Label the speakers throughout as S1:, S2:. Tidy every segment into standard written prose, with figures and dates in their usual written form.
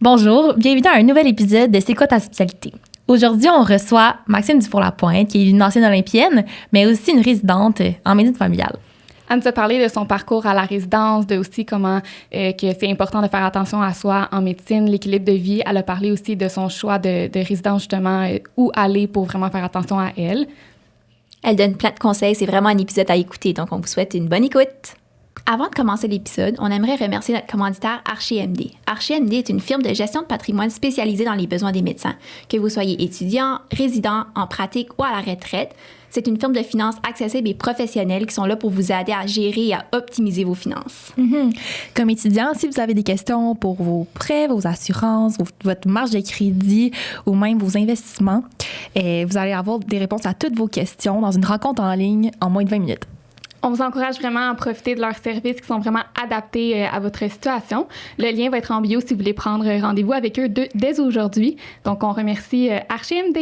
S1: Bonjour, bienvenue à un nouvel épisode de C'est quoi ta spécialité? Aujourd'hui, on reçoit Maxime Dufour-Lapointe, qui est une ancienne olympienne, mais aussi une résidente en médecine familiale.
S2: Elle nous a parlé de son parcours à la résidence, de aussi comment que c'est important de faire attention à soi en médecine, l'équilibre de vie. Elle a parlé aussi de son choix de résidence, justement, où aller pour vraiment faire attention à elle.
S3: Elle donne plein de conseils, c'est vraiment un épisode à écouter, donc on vous souhaite une bonne écoute. Avant de commencer l'épisode, on aimerait remercier notre commanditaire ArchiMD. ArchiMD est une firme de gestion de patrimoine spécialisée dans les besoins des médecins. Que vous soyez étudiant, résident, en pratique ou à la retraite, c'est une firme de finances accessible et professionnelle qui sont là pour vous aider à gérer et à optimiser vos finances.
S1: Comme étudiant, si vous avez des questions pour vos prêts, vos assurances, votre marge de crédit ou même vos investissements, vous allez avoir des réponses à toutes vos questions dans une rencontre en ligne en moins de 20 minutes.
S2: On vous encourage vraiment à profiter de leurs services qui sont vraiment adaptés à votre situation. Le lien va être en bio si vous voulez prendre rendez-vous avec eux dès aujourd'hui. Donc, on remercie ArchiMD.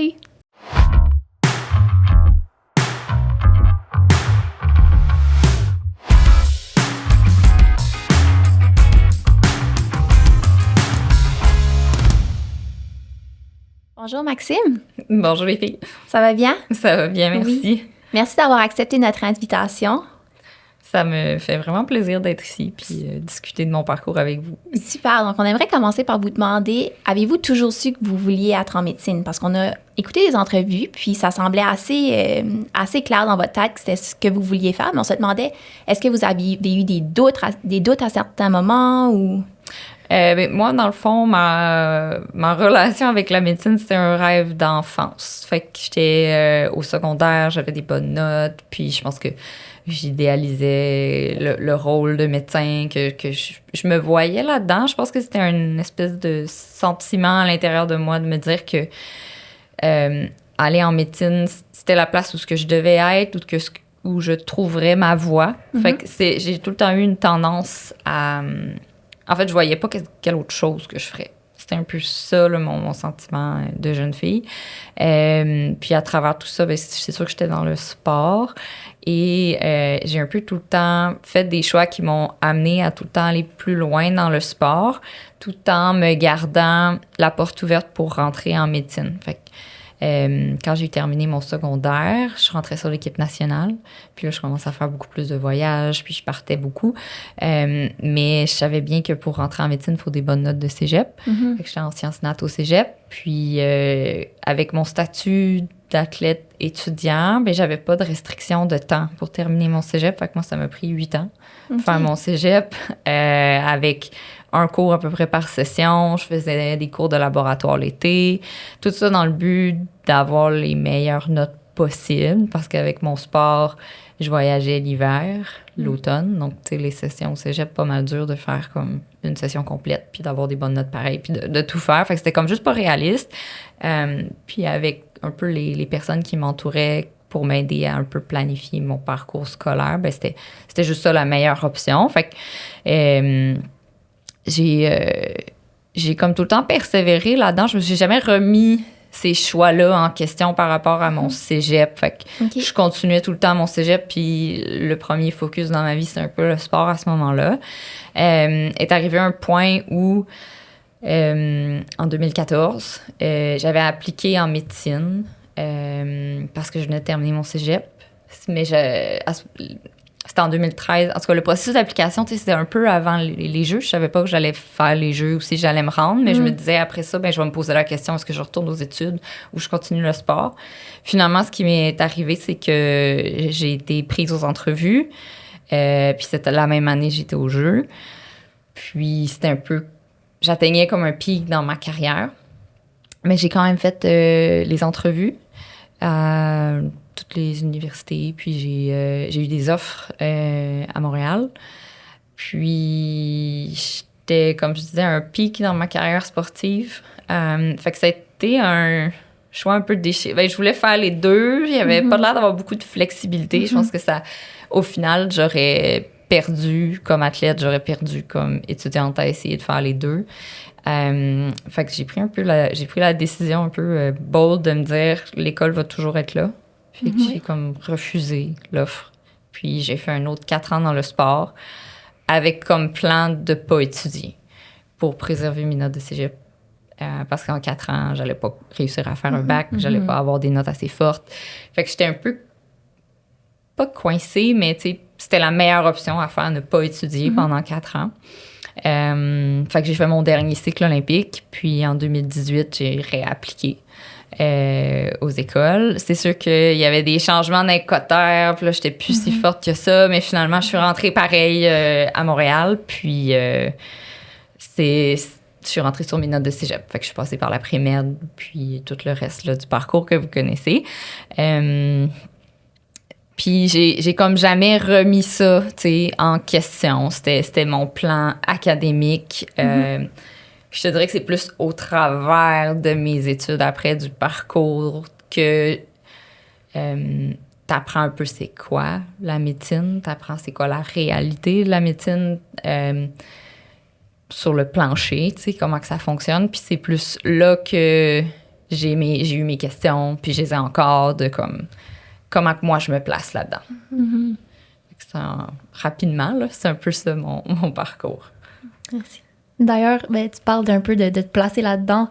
S3: Bonjour Maxime.
S4: Bonjour les filles.
S3: Ça va bien?
S4: Ça va bien, merci.
S3: Oui. Merci d'avoir accepté notre invitation.
S4: Ça me fait vraiment plaisir d'être ici puis discuter de mon parcours avec vous.
S3: Super. Donc, on aimerait commencer par vous demander, avez-vous toujours su que vous vouliez être en médecine? Parce qu'on a écouté des entrevues, puis ça semblait assez clair dans votre tête que c'était ce que vous vouliez faire, mais on se demandait, est-ce que vous aviez eu des doutes à certains moments ou...
S4: Moi, dans le fond, ma relation avec la médecine, c'était un rêve d'enfance. Fait que j'étais au secondaire, j'avais des bonnes notes, puis je pense que j'idéalisais le rôle de médecin, que je me voyais là-dedans. Je pense que c'était une espèce de sentiment à l'intérieur de moi de me dire que aller en médecine, c'était la place où ce que je devais être, où je trouverais ma voie. Fait que j'ai tout le temps eu une tendance à... En fait, je voyais pas quelle autre chose que je ferais. C'était un peu ça, là, mon sentiment de jeune fille. Puis à travers tout ça, c'est sûr que j'étais dans le sport. Et j'ai un peu tout le temps fait des choix qui m'ont amené à tout le temps aller plus loin dans le sport, tout en me gardant la porte ouverte pour rentrer en médecine. Fait que, quand j'ai terminé mon secondaire, je rentrais sur l'équipe nationale. Puis là, je commençais à faire beaucoup plus de voyages, puis je partais beaucoup. Mais je savais bien que pour rentrer en médecine, il faut des bonnes notes de cégep. Fait que j'étais en sciences nat au cégep. Puis avec mon statut d'athlète étudiant, j'avais pas de restriction de temps pour terminer mon cégep. Fait que moi, ça m'a pris 8 ans pour faire mon cégep avec un cours à peu près par session. Je faisais des cours de laboratoire l'été. Tout ça dans le but d'avoir les meilleures notes possibles parce qu'avec mon sport, je voyageais l'hiver, l'automne. Donc, tu sais, les sessions au cégep, pas mal dur de faire comme une session complète puis d'avoir des bonnes notes pareilles puis de tout faire. Fait que c'était comme juste pas réaliste. Puis avec un peu les personnes qui m'entouraient pour m'aider à un peu planifier mon parcours scolaire, c'était juste ça la meilleure option. Fait que j'ai comme tout le temps persévéré là-dedans. Je me suis jamais remis ces choix-là en question par rapport à mon cégep. Fait que je continuais tout le temps mon cégep, puis le premier focus dans ma vie, c'est un peu le sport à ce moment-là. Est arrivé un point où, en 2014, j'avais appliqué en médecine parce que je venais de terminer mon cégep. Mais c'était en 2013. En tout cas, le processus d'application, c'était un peu avant les Jeux. Je savais pas que j'allais faire les Jeux ou si j'allais me rendre, mais je me disais après ça, je vais me poser la question, est-ce que je retourne aux études ou je continue le sport? Finalement, ce qui m'est arrivé, c'est que j'ai été prise aux entrevues. Puis c'était la même année, j'étais aux Jeux. Puis c'était un peu... J'atteignais comme un pic dans ma carrière. Mais j'ai quand même fait les entrevues à toutes les universités. Puis j'ai eu des offres à Montréal. Puis j'étais, comme je disais, à un pic dans ma carrière sportive. Fait que ça a été un choix un peu déchirant. Je voulais faire les deux. Il n'y avait pas l'air d'avoir beaucoup de flexibilité. Je pense que ça, au final, j'aurais perdu comme athlète, j'aurais perdu comme étudiante à essayer de faire les deux. Fait que j'ai pris la décision un peu bold de me dire l'école va toujours être là. Puis que j'ai comme refusé l'offre. Puis j'ai fait un autre 4 ans dans le sport avec comme plan de pas étudier pour préserver mes notes de cégep. parce qu'en 4 ans, j'allais pas réussir à faire un bac, j'allais pas avoir des notes assez fortes. Fait que j'étais un peu, pas coincée, mais tu sais, c'était la meilleure option à faire, ne pas étudier pendant 4 ans. Fait que j'ai fait mon dernier cycle olympique, puis en 2018, j'ai réappliqué aux écoles. C'est sûr qu'il y avait des changements dans les cotères, puis là, j'étais plus si forte que ça, mais finalement, je suis rentrée pareil à Montréal, puis je suis rentrée sur mes notes de cégep. Fait que je suis passée par la pré-med, puis tout le reste là, du parcours que vous connaissez. Puis j'ai comme jamais remis ça, tu sais, en question. C'était mon plan académique. Je te dirais que c'est plus au travers de mes études après, du parcours, que t'apprends un peu c'est quoi la médecine, t'apprends c'est quoi la réalité de la médecine sur le plancher, tu sais, comment que ça fonctionne. Puis c'est plus là que j'ai eu mes questions, puis je les ai encore de comme comment que moi je me place là-dedans. Rapidement, là, c'est un peu ça mon parcours.
S1: Merci. D'ailleurs, tu parles d'un peu de te placer là-dedans.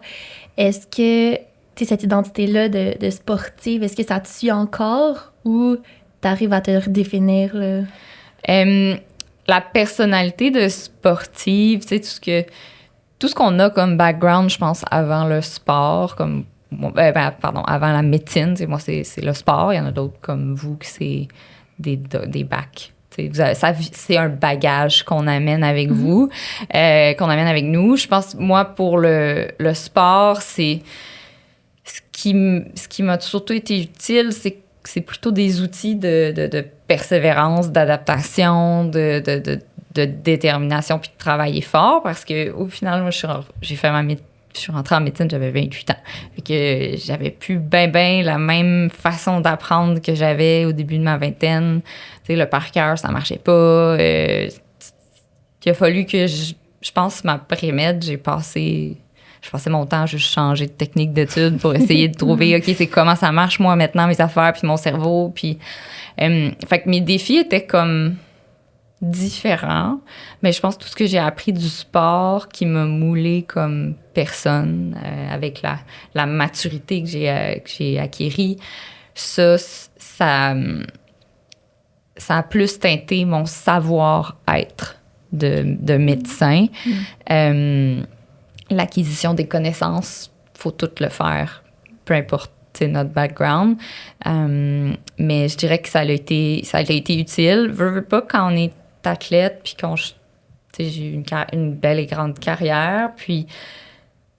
S1: Est-ce que cette identité-là de sportive, est-ce que ça te suit encore ou tu arrives à te redéfinir? Là?
S4: La personnalité de sportive, tu sais, tout ce qu'on a comme background, je pense, avant le sport, comme avant la médecine, moi, c'est le sport. Il y en a d'autres comme vous qui c'est des bacs. C'est un bagage qu'on amène avec vous, qu'on amène avec nous. Je pense, moi, pour le sport, c'est ce qui m'a surtout été utile, c'est plutôt des outils de persévérance, d'adaptation, de détermination, puis de travailler fort, parce qu'au final, moi, j'ai fait je suis rentrée en médecine, j'avais 28 ans. Fait que j'avais plus ben la même façon d'apprendre que j'avais au début de ma vingtaine. Tu sais, le par cœur, ça marchait pas. Il a fallu que, je pense, ma pré-med, je passais mon temps à juste changer de technique d'étude pour essayer de trouver, OK, c'est comment ça marche, moi, maintenant, mes affaires, puis mon cerveau. Puis, fait que mes défis étaient comme différents, mais je pense que tout ce que j'ai appris du sport qui m'a moulé comme personne, avec la maturité que j'ai acquérie, ça a plus teinté mon savoir-être de médecin. L'acquisition des connaissances, faut tout le faire, peu importe notre background. Mais je dirais que ça a été utile. Veux pas quand on est athlète, puis quand j'ai eu une belle et grande carrière, puis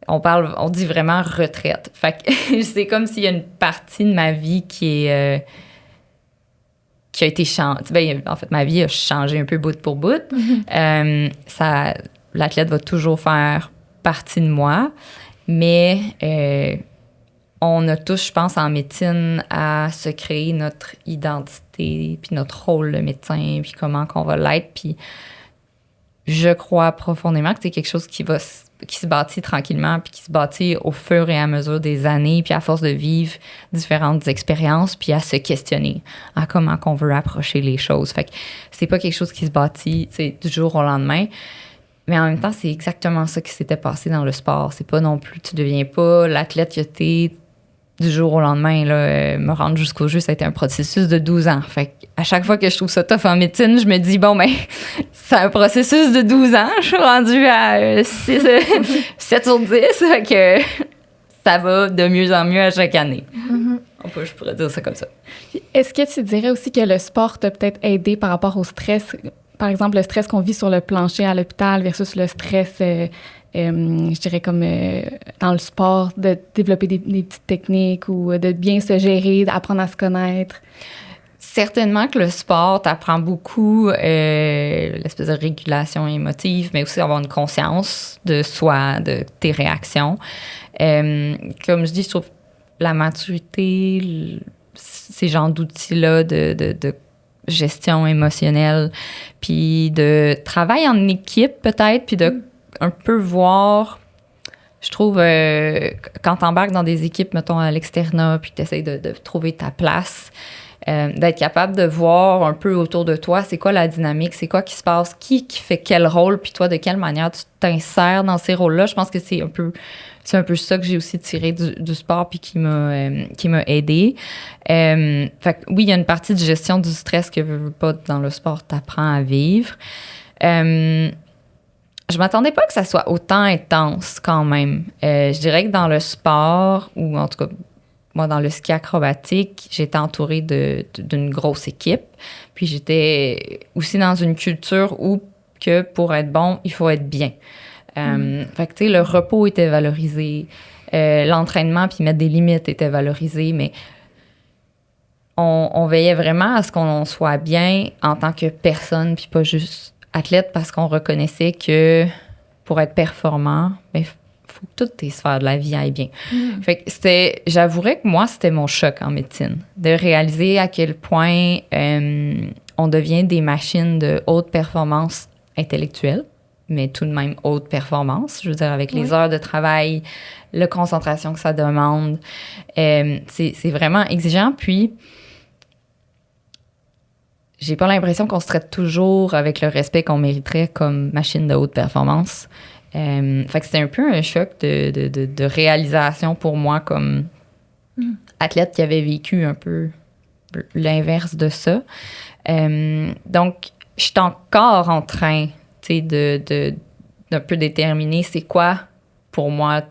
S4: on dit vraiment retraite. Fait que c'est comme s'il y a une partie de ma vie qui a été changée. En fait, ma vie a changé un peu bout pour bout. L'athlète va toujours faire partie de moi, mais on a tous, je pense, en médecine, à se créer notre identité, puis notre rôle de médecin, puis comment qu'on va l'être. Puis je crois profondément que c'est quelque chose qui se bâtit tranquillement, puis qui se bâtit au fur et à mesure des années, puis à force de vivre différentes expériences, puis à se questionner à comment qu'on veut approcher les choses. Fait que c'est pas quelque chose qui se bâtit du jour au lendemain. Mais en même temps, c'est exactement ça qui s'était passé dans le sport. C'est pas non plus, tu deviens pas l'athlète que t'es du jour au lendemain. Là, me rendre jusqu'au jeu, ça a été un processus de 12 ans. Fait à chaque fois que je trouve ça tough en médecine, je me dis, bon, ben, c'est un processus de 12 ans. Je suis rendue à 7 sur 10. Fait que ça va de mieux en mieux à chaque année. Je pourrais dire ça comme ça.
S2: Est-ce que tu dirais aussi que le sport t'a peut-être aidé par rapport au stress? Par exemple, le stress qu'on vit sur le plancher à l'hôpital versus le stress, je dirais comme dans le sport, de développer des petites techniques ou de bien se gérer, d'apprendre à se connaître.
S4: Certainement que le sport t'apprend beaucoup l'espèce de régulation émotive, mais aussi avoir une conscience de soi, de tes réactions. Comme je dis, je trouve la maturité, ces genres d'outils-là de gestion émotionnelle, puis de travail en équipe peut-être, puis de un peu voir, je trouve, quand t'embarques dans des équipes, mettons, à l'externat, puis que t'essayes de trouver ta place, d'être capable de voir un peu autour de toi, c'est quoi la dynamique, c'est quoi qui se passe, qui fait quel rôle, puis toi, de quelle manière tu t'insères dans ces rôles-là. Je pense que c'est un peu ça que j'ai aussi tiré du sport puis qui m'a aidée. Fait que oui, il y a une partie de gestion du stress que veux pas dans le sport, t'apprends à vivre. Je m'attendais pas que ça soit autant intense quand même. Je dirais que dans le sport, ou en tout cas, moi, dans le ski acrobatique, j'étais entourée d'une grosse équipe. Puis j'étais aussi dans une culture où que pour être bon, il faut être bien. Fait que, tu sais, le repos était valorisé, l'entraînement puis mettre des limites était valorisé, mais on veillait vraiment à ce qu'on soit bien en tant que personne puis pas juste athlète parce qu'on reconnaissait que pour être performant, il faut que toutes tes sphères de la vie aillent bien. Fait que j'avouerais que moi, c'était mon choc en médecine, de réaliser à quel point on devient des machines de haute performance intellectuelle, mais tout de même haute performance. Je veux dire, avec les heures de travail, la concentration que ça demande, c'est vraiment exigeant. Puis, j'ai pas l'impression qu'on se traite toujours avec le respect qu'on mériterait comme machine de haute performance. Fait que c'était un peu un choc de réalisation pour moi comme athlète qui avait vécu un peu l'inverse de ça. Donc, je suis encore en train, tu sais, d'un peu déterminer c'est quoi pour moi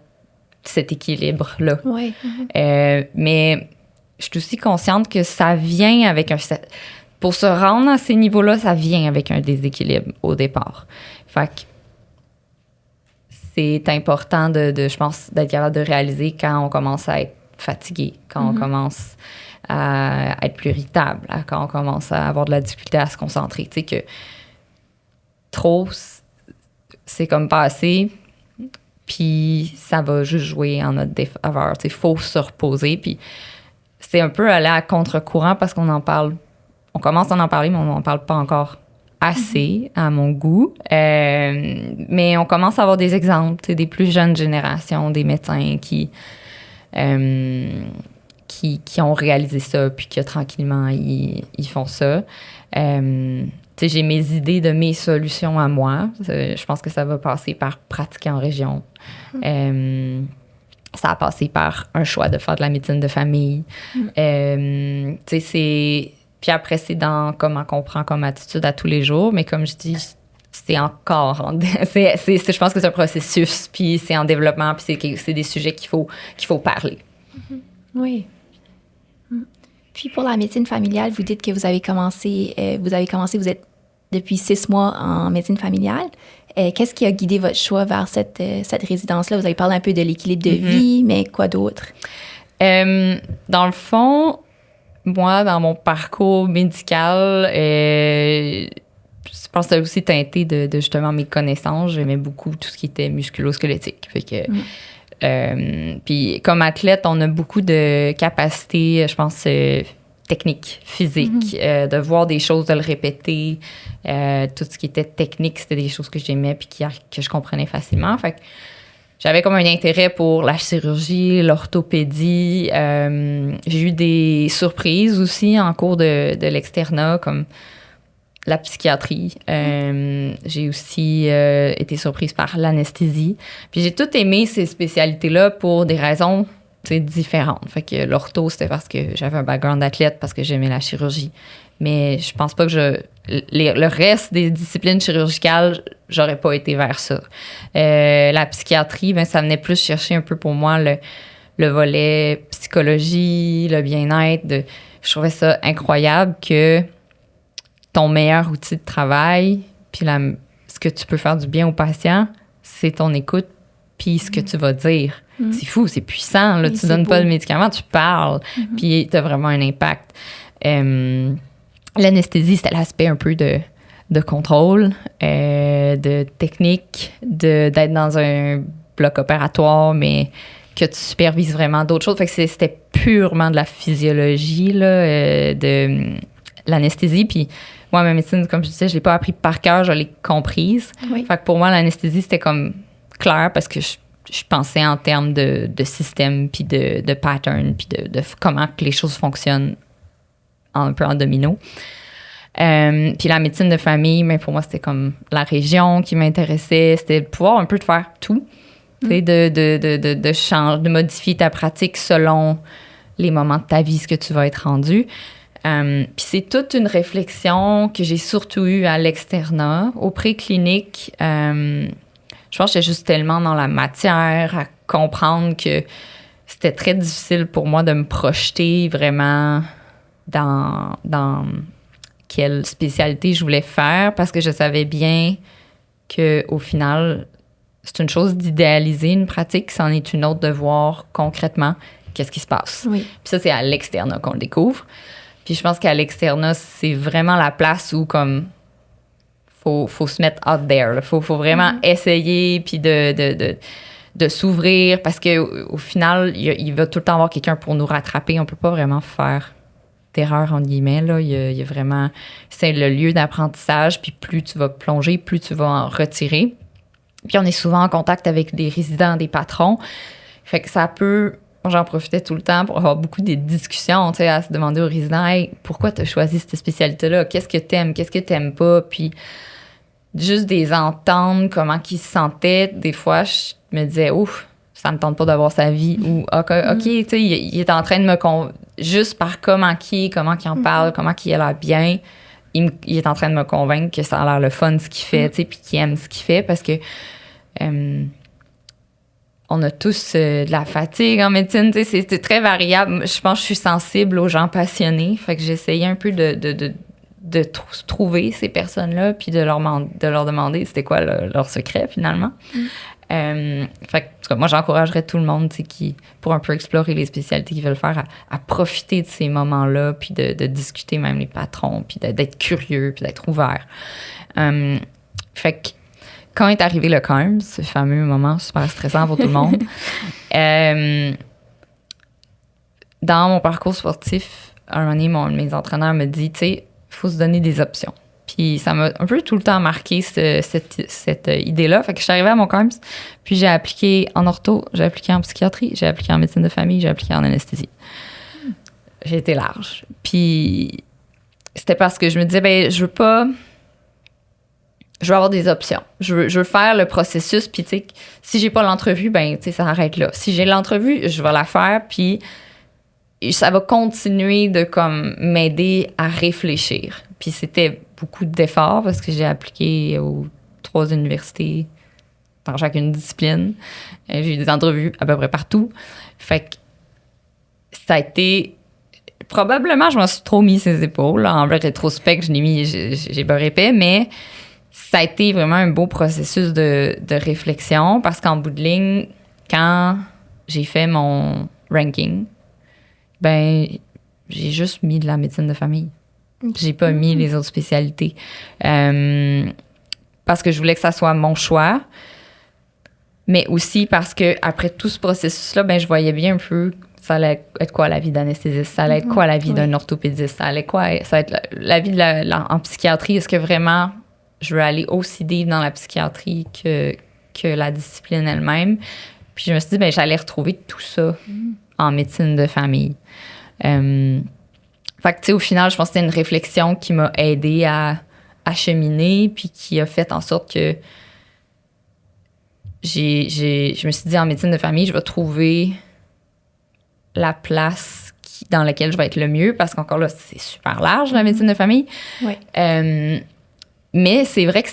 S4: cet équilibre-là.
S3: Oui.
S4: Mais je suis aussi consciente que ça vient avec pour se rendre à ces niveaux-là, ça vient avec un déséquilibre au départ. Fait que c'est important je pense, d'être capable de réaliser quand on commence à être fatigué, quand on commence à être plus irritable, quand on commence à avoir de la difficulté à se concentrer. Tu sais que trop, c'est comme pas assez, puis ça va juste jouer en notre défaveur. Tu sais, faut se reposer, puis c'est un peu aller à contre-courant parce qu'on en parle. On commence à en parler, mais on n'en parle pas encore assez, à mon goût. Mais on commence à avoir des exemples, des plus jeunes générations, des médecins qui ont réalisé ça, puis que tranquillement, ils font ça. J'ai mes idées de mes solutions à moi. Je pense que ça va passer par pratiquer en région. Ça a passé par un choix de faire de la médecine de famille. Puis après, c'est dans comment qu'on prend comme attitude à tous les jours. Mais comme je dis, c'est encore... je pense que c'est un processus, puis c'est en développement, puis c'est des sujets qu'il faut parler.
S3: Oui. Puis pour la médecine familiale, vous dites que vous êtes depuis 6 mois en médecine familiale. Qu'est-ce qui a guidé votre choix vers cette résidence-là? Vous avez parlé un peu de l'équilibre de vie, mais quoi d'autre?
S4: Dans le fond... Moi, dans mon parcours médical, je pense que ça a aussi teinté de justement mes connaissances. J'aimais beaucoup tout ce qui était musculo-squelettique. Fait que, puis comme athlète, on a beaucoup de capacités, je pense, techniques, physiques, de voir des choses, de le répéter. Tout ce qui était technique, c'était des choses que j'aimais puis que je comprenais facilement. Fait que j'avais comme un intérêt pour la chirurgie, l'orthopédie. J'ai eu des surprises aussi en cours de l'externat, comme la psychiatrie. J'ai aussi été surprise par l'anesthésie. Puis j'ai tout aimé ces spécialités-là pour des raisons différentes. Fait que l'ortho, c'était parce que j'avais un background d'athlète, parce que j'aimais la chirurgie. Mais je pense pas que le reste des disciplines chirurgicales, j'aurais pas été vers ça. La psychiatrie, ça venait plus chercher un peu pour moi le volet psychologie, le bien-être. Je trouvais ça incroyable que ton meilleur outil de travail, puis ce que tu peux faire du bien au patient, c'est ton écoute, puis ce que tu vas dire. C'est fou, c'est puissant. Là, tu donnes pas de médicaments, tu parles, puis tu as vraiment un impact. L'anesthésie, c'était l'aspect un peu de contrôle, de technique, d'être dans un bloc opératoire, mais que tu supervises vraiment d'autres choses. Fait que c'était purement de la physiologie, là, de l'anesthésie. Puis moi, ma médecine, comme je disais, je l'ai pas appris par cœur, je l'ai comprise. Oui. Fait que pour moi, l'anesthésie, c'était comme clair parce que je pensais en termes de système, puis de pattern, puis de comment que les choses fonctionnent un peu en domino. Puis la médecine de famille, mais pour moi, c'était comme la région qui m'intéressait. C'était de pouvoir un peu de faire tout. Tu sais, de changer, de modifier ta pratique selon les moments de ta vie, ce que tu vas être rendu. Puis c'est toute une réflexion que j'ai surtout eue à l'externat. Au préclinique, je pense que j'étais juste tellement dans la matière à comprendre que c'était très difficile pour moi de me projeter vraiment dans quelle spécialité je voulais faire parce que je savais bien qu'au final, c'est une chose d'idéaliser une pratique, c'en est une autre de voir concrètement qu'est-ce qui se passe.
S3: Oui.
S4: Puis ça, c'est à l'externat qu'on le découvre. Puis je pense qu'à l'externat, c'est vraiment la place où comme faut se mettre out there. Il faut vraiment essayer puis de s'ouvrir parce qu'au final, il va tout le temps avoir quelqu'un pour nous rattraper. On peut pas vraiment faire d'erreur, entre guillemets. Là. Il y a vraiment... C'est le lieu d'apprentissage, puis plus tu vas plonger, plus tu vas en retirer. Puis on est souvent en contact avec des résidents, des patrons. Fait que ça peut... Moi, j'en profitais tout le temps pour avoir beaucoup de discussions, tu sais, à se demander aux résidents, « Hey, pourquoi tu as choisi cette spécialité-là? Qu'est-ce que t'aimes? Qu'est-ce que t'aimes pas? » Puis juste des entendre, comment ils se sentaient. Des fois, je me disais, « Ouf, ça me tente pas d'avoir sa vie. » Ou « OK, tu sais, il est en train de me... Juste par comment il en parle, comment il a l'air bien, il est en train de me convaincre que ça a l'air le fun ce qu'il fait, tu sais, puis qu'il aime ce qu'il fait parce que on a tous de la fatigue en médecine, tu sais, c'est très variable. Je pense que je suis sensible aux gens passionnés, fait que j'essayais un peu de trouver ces personnes-là puis de leur demander c'était quoi leur secret finalement. Fait que, moi, j'encouragerais tout le monde qui, pour un peu explorer les spécialités qu'ils veulent faire, à profiter de ces moments-là, puis de discuter même les patrons, puis d'être curieux, puis d'être ouvert. Fait que quand est arrivé le CARMS, ce fameux moment super stressant pour tout le monde, dans mon parcours sportif, un moment donné, mes entraîneurs me disent, tu sais, il faut se donner des options. Puis ça m'a un peu tout le temps marqué cette idée-là. Fait que je suis arrivée à mon CARMS, puis j'ai appliqué en ortho, j'ai appliqué en psychiatrie, j'ai appliqué en médecine de famille, j'ai appliqué en anesthésie. J'ai été large. Puis c'était parce que je me disais, ben je veux avoir des options. Je veux faire le processus, puis tu sais, si j'ai pas l'entrevue, ben tu sais, ça arrête là. Si j'ai l'entrevue, je vais la faire, puis ça va continuer de comme m'aider à réfléchir. Puis c'était beaucoup d'efforts parce que j'ai appliqué aux 3 universités dans chacune discipline. J'ai eu des entrevues à peu près partout. Fait que ça a été... Probablement, je m'en suis trop mis ses épaules. En vrai, rétrospect, j'ai beurré épais, mais ça a été vraiment un beau processus de réflexion parce qu'en bout de ligne, quand j'ai fait mon ranking, ben j'ai juste mis de la médecine de famille. J'ai pas mis les autres spécialités. Parce que je voulais que ça soit mon choix, mais aussi parce que après tout ce processus-là, ben je voyais bien un peu ça allait être quoi la vie d'anesthésiste, ça allait être quoi la vie d'un orthopédiste, ça allait être la vie en psychiatrie. Est-ce que vraiment je veux aller aussi deep dans la psychiatrie que la discipline elle-même? Puis je me suis dit, ben j'allais retrouver tout ça en médecine de famille. Fait que, tu sais, au final, je pense que c'était une réflexion qui m'a aidée à cheminer, puis qui a fait en sorte que je me suis dit, en médecine de famille, je vais trouver la place dans laquelle je vais être le mieux, parce qu'encore là, c'est super large, la médecine de famille.
S3: Oui.
S4: Mais c'est vrai que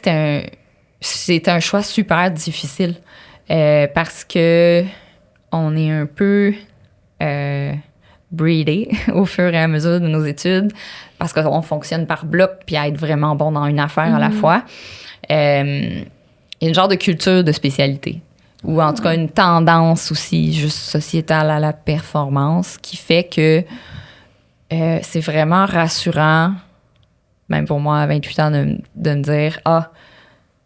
S4: c'était un choix super difficile, parce que on est un peu... breeder au fur et à mesure de nos études parce qu'on fonctionne par bloc puis à être vraiment bon dans une affaire à la fois. Il y a une genre de culture de spécialité ou en tout cas une tendance aussi juste sociétale à la performance qui fait que c'est vraiment rassurant, même pour moi à 28 ans, de me dire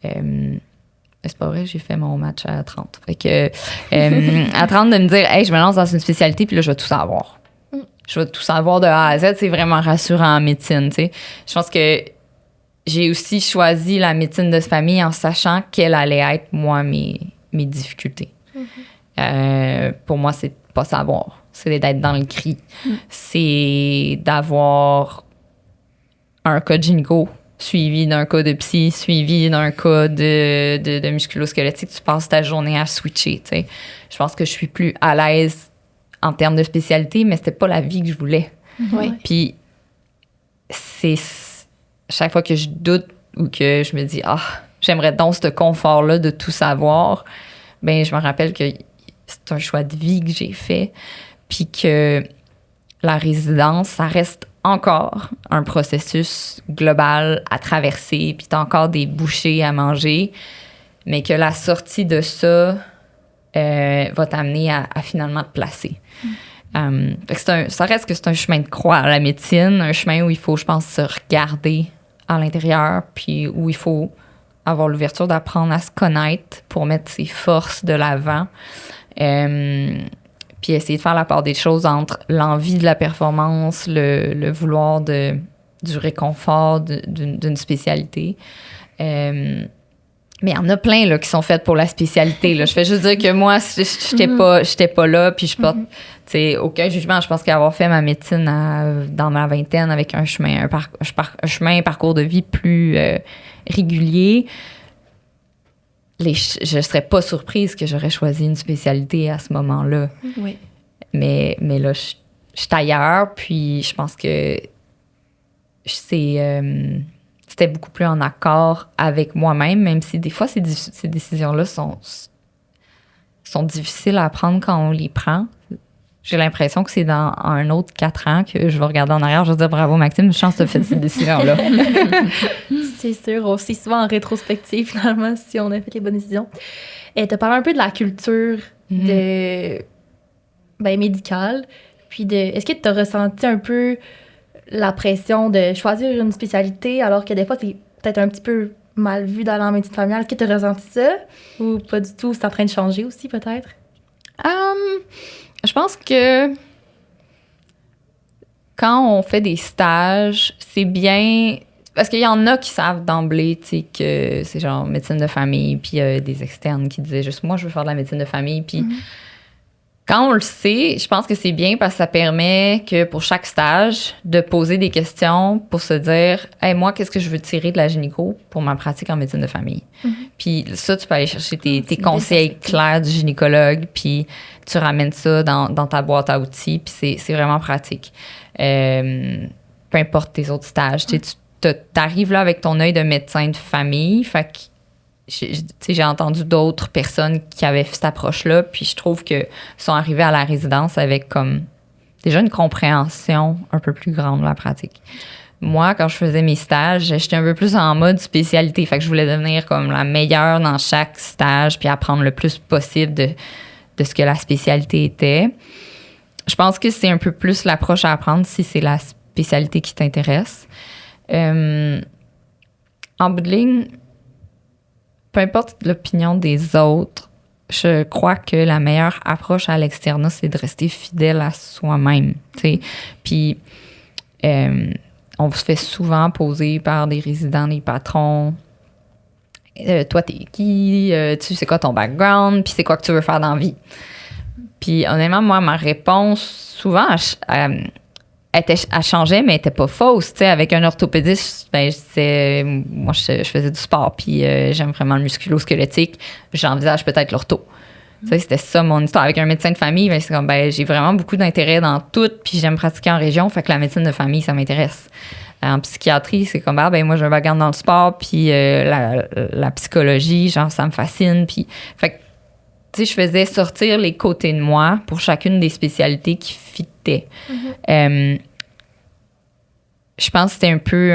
S4: c'est pas vrai, j'ai fait mon match à 30. Fait que à 30 de me dire hey, je me lance dans une spécialité puis là je vais tout savoir. Je vais tout savoir de A à Z, c'est vraiment rassurant en médecine, tu sais. Je pense que j'ai aussi choisi la médecine de famille en sachant quelles allaient être, moi, mes difficultés. Pour moi, c'est pas savoir. C'est d'être dans le cri. C'est d'avoir un cas de gynéco, suivi d'un cas de psy, suivi d'un cas de musculo-squelettique, tu passes ta journée à switcher, tu sais. Je pense que je suis plus à l'aise en termes de spécialité, mais c'était pas la vie que je voulais.
S3: Oui.
S4: Puis, c'est chaque fois que je doute ou que je me dis, j'aimerais donc ce confort-là de tout savoir, ben je me rappelle que c'est un choix de vie que j'ai fait, puis que la résidence, ça reste encore un processus global à traverser, puis t'as encore des bouchées à manger, mais que la sortie de ça va t'amener à finalement te placer. Fait que ça reste que c'est un chemin de croix, la médecine, un chemin où il faut, je pense, se regarder à l'intérieur, puis où il faut avoir l'ouverture d'apprendre à se connaître pour mettre ses forces de l'avant. Puis essayer de faire la part des choses entre l'envie de la performance, le vouloir du réconfort d'une spécialité. Mais il y en a plein là, qui sont faites pour la spécialité. Là. Je fais juste dire que moi, j'étais pas là, puis je porte aucun jugement. Je pense qu'avoir fait ma médecine dans ma vingtaine avec un parcours de vie plus régulier, je serais pas surprise que j'aurais choisi une spécialité à ce moment-là.
S1: Oui.
S4: Mais là, je suis ailleurs, puis je pense que c'était beaucoup plus en accord avec moi-même, même si des fois, ces décisions-là sont difficiles à prendre quand on les prend. J'ai l'impression que c'est dans un autre 4 ans que je vais regarder en arrière, je vais dire bravo Maxime, une chance de faire cette décision-là.
S1: C'est sûr, on sait souvent en rétrospective, finalement, si on a fait les bonnes décisions. Tu as parlé un peu de la culture médicale, puis est-ce que tu as ressenti un peu la pression de choisir une spécialité, alors que des fois, c'est peut-être un petit peu mal vu dans la médecine familiale? Est-ce que tu as ressenti ça, ou pas du tout? C'est en train de changer aussi, peut-être?
S4: Je pense que quand on fait des stages, c'est bien... Parce qu'il y en a qui savent d'emblée, tu sais, que c'est genre médecine de famille, puis des externes qui disaient juste, moi, je veux faire de la médecine de famille. Puis quand on le sait, je pense que c'est bien parce que ça permet que pour chaque stage, de poser des questions pour se dire, hey, moi, qu'est-ce que je veux tirer de la gynéco pour ma pratique en médecine de famille? Puis ça, tu peux aller chercher tes conseils clairs du gynécologue, puis tu ramènes ça dans ta boîte à outils, puis c'est vraiment pratique. Peu importe tes autres stages, tu arrives là avec ton œil de médecin de famille, fait que j'ai entendu d'autres personnes qui avaient fait cette approche-là, puis je trouve qu'ils sont arrivés à la résidence avec comme déjà une compréhension un peu plus grande de la pratique. Moi, quand je faisais mes stages, j'étais un peu plus en mode spécialité, fait que je voulais devenir comme la meilleure dans chaque stage, puis apprendre le plus possible de ce que la spécialité était. Je pense que c'est un peu plus l'approche à apprendre si c'est la spécialité qui t'intéresse. En bout de ligne, peu importe l'opinion des autres, je crois que la meilleure approche à l'externat, c'est de rester fidèle à soi-même. T'sais. Puis, on se fait souvent poser par des résidents, des patrons. Toi, t'es qui? Tu sais quoi ton background? Puis c'est quoi que tu veux faire dans la vie? Puis honnêtement, moi, ma réponse, souvent, elle changeait, mais elle n'était pas fausse. T'sais, avec un orthopédiste, ben, je disais, moi, je faisais du sport, puis j'aime vraiment le musculo-squelettique. J'envisage peut-être l'ortho. T'sais, c'était ça mon histoire. Avec un médecin de famille, ben, c'est comme, ben, j'ai vraiment beaucoup d'intérêt dans tout, puis j'aime pratiquer en région, fait que la médecine de famille, ça m'intéresse. En psychiatrie, c'est comme, ben, moi, j'ai un background dans le sport, puis la psychologie, genre, ça me fascine. Puis, fait que, tu sais, je faisais sortir les côtés de moi pour chacune des spécialités qui fitaient. Je pense que c'était un peu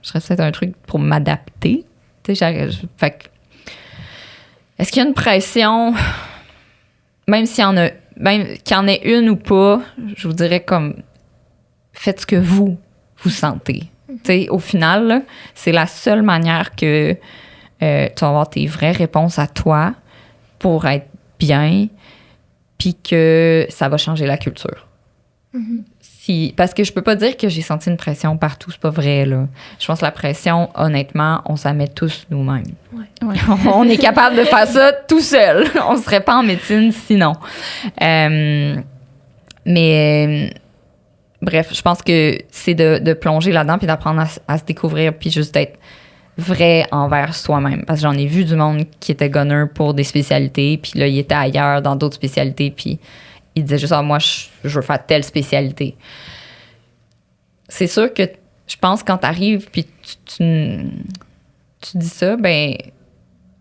S4: je serais peut-être un truc pour m'adapter. Tu sais, fait que, est-ce qu'il y a une pression, même qu'il y en ait une ou pas, je vous dirais comme, faites ce que vous sentez. Tu sais, au final, là, c'est la seule manière que tu vas avoir tes vraies réponses à toi pour être bien, puis que ça va changer la culture. Parce que je peux pas dire que j'ai senti une pression partout, c'est pas vrai, là. Je pense que la pression, honnêtement, on s'en met tous nous-mêmes.
S1: Ouais.
S4: On est capable de faire ça tout seul. On serait pas en médecine sinon. Mais bref, je pense que c'est de plonger là-dedans puis d'apprendre à se découvrir puis juste d'être vrai envers soi-même. Parce que j'en ai vu du monde qui était gunner pour des spécialités puis là, il était ailleurs dans d'autres spécialités puis il disait juste « Ah, moi, je veux faire telle spécialité. » C'est sûr que je pense quand t'arrives puis tu dis ça, ben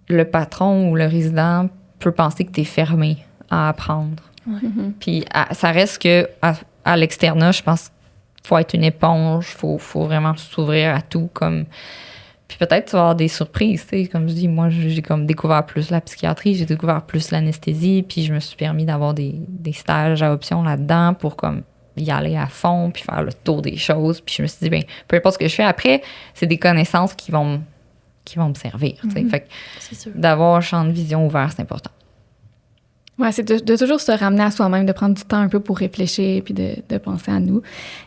S4: le patron ou le résident peut penser que t'es fermé à apprendre. Puis ça reste que à l'externat, je pense qu'il faut être une éponge, faut vraiment s'ouvrir à tout. Comme puis peut-être tu vas avoir des surprises, tu sais, comme je dis, moi j'ai comme découvert plus la psychiatrie, j'ai découvert plus l'anesthésie, puis je me suis permis d'avoir des stages à option là-dedans pour comme y aller à fond puis faire le tour des choses. Puis je me suis dit, ben peu importe ce que je fais après, c'est des connaissances qui vont me servir, tu sais. Fait que
S1: C'est sûr.
S4: d'avoir un champ de vision ouvert, c'est important.
S2: Ouais, c'est de toujours se ramener à soi-même, de prendre du temps un peu pour réfléchir puis de penser à nous.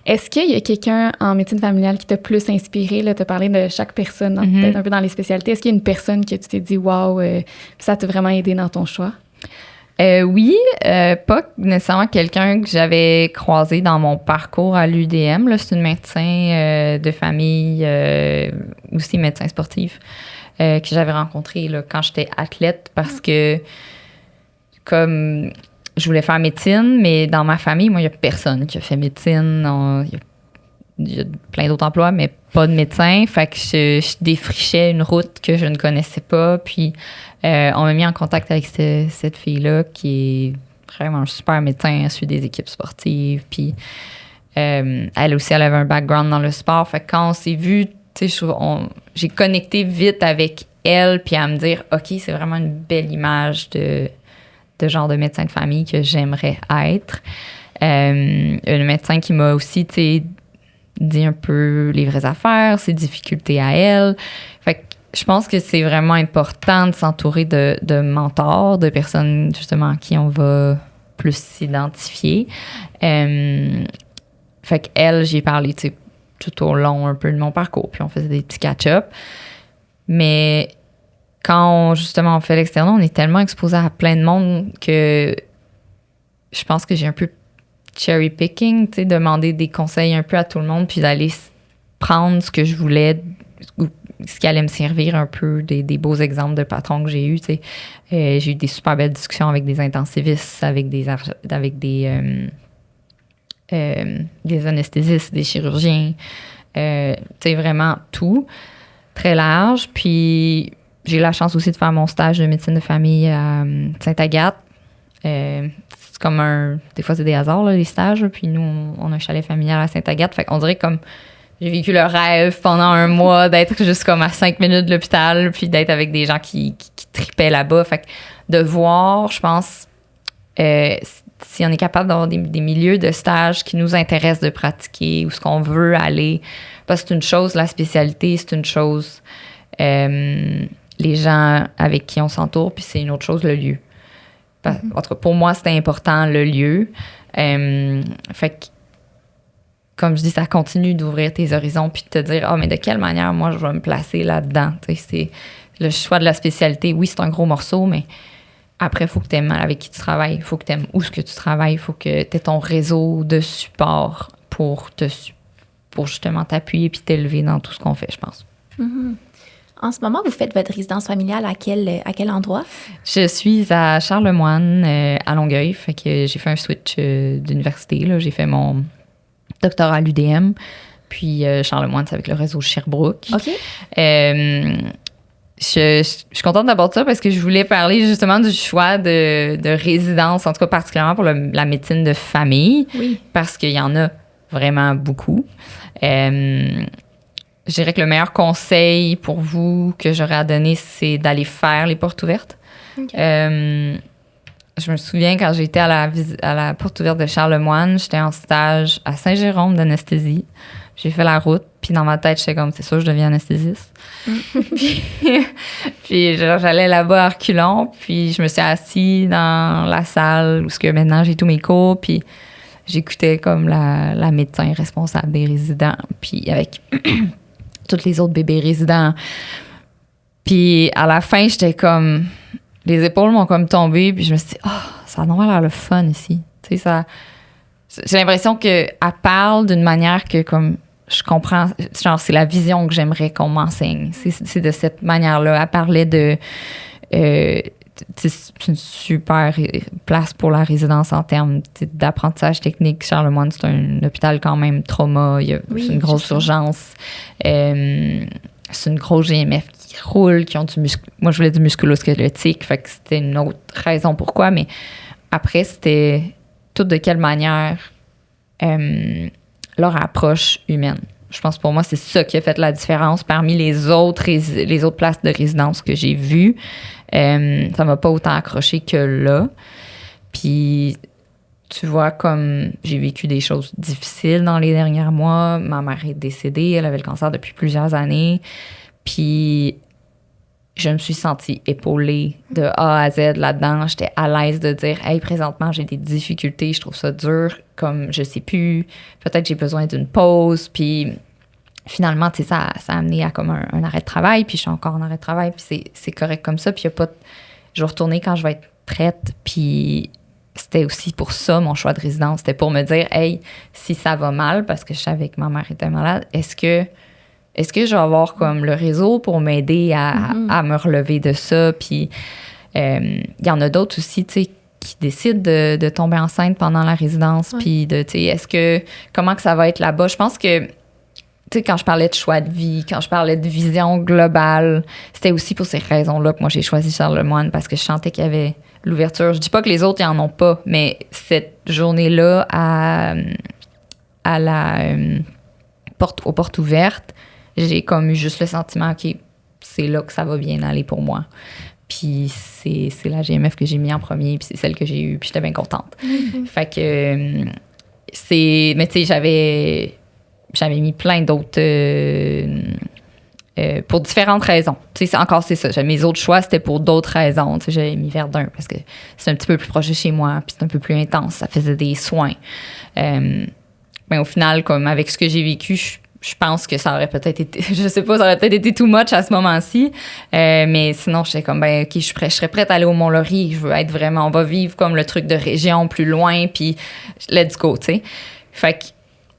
S2: Est-ce qu'il y a quelqu'un en médecine familiale qui t'a plus inspiré? Là, tu as parlé de chaque personne, peut-être un peu dans les spécialités. Est-ce qu'il y a une personne que tu t'es dit, wow, ça t'a vraiment aidé dans ton choix?
S4: Oui, pas nécessairement quelqu'un que j'avais croisé dans mon parcours à l'UDM. Là, c'est une médecin de famille, aussi médecin sportif, que j'avais rencontré là, quand j'étais athlète parce que comme je voulais faire médecine, mais dans ma famille, moi, il n'y a personne qui a fait médecine. Il y a plein d'autres emplois, mais pas de médecin. Fait que je défrichais une route que je ne connaissais pas. Puis, on m'a mis en contact avec cette fille-là qui est vraiment un super médecin. Elle suit des équipes sportives. Puis, elle aussi, elle avait un background dans le sport. Fait que quand on s'est vu, tu sais, j'ai connecté vite avec elle. Puis, à me dire, OK, c'est vraiment une belle image de genre de médecin de famille que j'aimerais être. Un médecin qui m'a aussi, tu sais, dit un peu les vraies affaires, ses difficultés à elle. Fait que je pense que c'est vraiment important de s'entourer de mentors, de personnes justement à qui on va plus s'identifier. Fait qu'elle, j'ai parlé, tu sais, tout au long un peu de mon parcours, puis on faisait des petits catch-up. Mais quand justement on fait l'externat, on est tellement exposé à plein de monde que je pense que j'ai un peu cherry picking, tu sais, demander des conseils un peu à tout le monde, puis d'aller prendre ce que je voulais ou ce qui allait me servir un peu, des beaux exemples de patrons que j'ai eus, tu sais. J'ai eu des super belles discussions avec des intensivistes, avec des anesthésistes, des chirurgiens, tu sais, vraiment tout, très large. Puis j'ai eu la chance aussi de faire mon stage de médecine de famille à Sainte-Agathe. C'est comme des fois, c'est des hasards, là, les stages. Puis nous, on a un chalet familial à Sainte-Agathe. Fait qu'on dirait comme j'ai vécu le rêve pendant un mois d'être juste comme à 5 minutes de l'hôpital, puis d'être avec des gens qui tripaient là-bas. Fait que de voir, je pense, si on est capable d'avoir des milieux de stage qui nous intéressent de pratiquer, où ce qu'on veut aller. Parce que c'est une chose, la spécialité, c'est une chose. Les gens avec qui on s'entoure, puis c'est une autre chose, le lieu. En tout cas, pour moi, c'était important, le lieu. Fait que, comme je dis, ça continue d'ouvrir tes horizons puis de te dire, mais de quelle manière, moi, je vais me placer là-dedans. Tu sais, c'est le choix de la spécialité. Oui, c'est un gros morceau, mais après, il faut que tu aimes avec qui tu travailles. Il faut que tu aimes où ce que tu travailles. Il faut que tu aies ton réseau de support pour justement t'appuyer puis t'élever dans tout ce qu'on fait, je pense.
S3: En ce moment, vous faites votre résidence familiale à quel endroit?
S4: Je suis à Charlemagne, à Longueuil. Fait que j'ai fait un switch d'université. Là. J'ai fait mon doctorat à l'UDM. Puis Charlemagne, c'est avec le réseau Sherbrooke.
S3: OK.
S4: Je suis contente d'aborder ça parce que je voulais parler justement du choix de résidence, en tout cas particulièrement pour la médecine de famille.
S3: Oui.
S4: Parce qu'il y en a vraiment beaucoup. Je dirais que le meilleur conseil pour vous que j'aurais à donner, c'est d'aller faire les portes ouvertes. Okay. Je me souviens quand j'étais à la porte ouverte de Charlemagne, j'étais en stage à Saint-Jérôme d'anesthésie. J'ai fait la route, puis dans ma tête, j'étais comme, c'est sûr, je deviens anesthésiste. puis j'allais là-bas à reculons, puis je me suis assise dans la salle où maintenant j'ai tous mes cours, puis j'écoutais comme la médecin responsable des résidents, puis avec tous les autres bébés résidents. Puis à la fin, j'étais comme... Les épaules m'ont comme tombé, puis je me suis dit, ça a vraiment l'air le fun ici. Tu sais, j'ai l'impression qu'elle parle d'une manière que, comme, je comprends, genre, c'est la vision que j'aimerais qu'on m'enseigne. C'est de cette manière-là. Elle parlait de... c'est une super place pour la résidence en termes d'apprentissage technique. Charlemagne, c'est un hôpital quand même trauma. C'est une grosse urgence. C'est une grosse GMF qui roule, qui ont moi, je voulais du musculo-squelettique, fait que c'était une autre raison pourquoi. Mais après, c'était tout de quelle manière leur approche humaine. Je pense pour moi, c'est ça qui a fait la différence parmi les autres places de résidence que j'ai vues. Ça m'a pas autant accroché que là. Puis, tu vois, comme j'ai vécu des choses difficiles dans les derniers mois. Ma mère est décédée, elle avait le cancer depuis plusieurs années. Puis, je me suis sentie épaulée de A à Z là-dedans. J'étais à l'aise de dire « Hey, présentement, j'ai des difficultés, je trouve ça dur, comme je sais plus, peut-être j'ai besoin d'une pause. » Puis, finalement, tu sais, ça a amené à comme un arrêt de travail, puis je suis encore en arrêt de travail, puis c'est correct comme ça. Puis, je vais retourner quand je vais être prête, puis c'était aussi pour ça, mon choix de résidence. C'était pour me dire, hey, si ça va mal, parce que je savais que ma mère était malade, est-ce que je vais avoir comme le réseau pour m'aider à me relever de ça? Puis il y en a d'autres aussi, tu sais, qui décident de tomber enceinte pendant la résidence, puis tu sais, comment que ça va être là-bas? Je pense que, tu sais, quand je parlais de choix de vie, quand je parlais de vision globale, c'était aussi pour ces raisons-là que moi, j'ai choisi Charlemagne, parce que je sentais qu'il y avait l'ouverture. Je dis pas que les autres, ils en ont pas, mais cette journée-là, aux portes ouvertes, j'ai comme eu juste le sentiment, OK, c'est là que ça va bien aller pour moi. Puis c'est la GMF que j'ai mis en premier, puis c'est celle que j'ai eue, puis j'étais bien contente. Fait que mais tu sais, j'avais mis plein d'autres pour différentes raisons. Tu sais, c'est ça. Mes autres choix, c'était pour d'autres raisons. Tu sais, j'avais mis Verdun parce que c'est un petit peu plus proche de chez moi, puis c'est un peu plus intense. Ça faisait des soins. Mais au final, comme avec ce que j'ai vécu, je pense que ça aurait peut-être été, je sais pas, ça aurait peut-être été too much à ce moment-ci. Mais sinon, j'étais comme, ben, OK, je serais prête à aller au Mont-Laurier. Je veux être vraiment, on va vivre comme le truc de région plus loin, puis let's go, tu sais. Fait que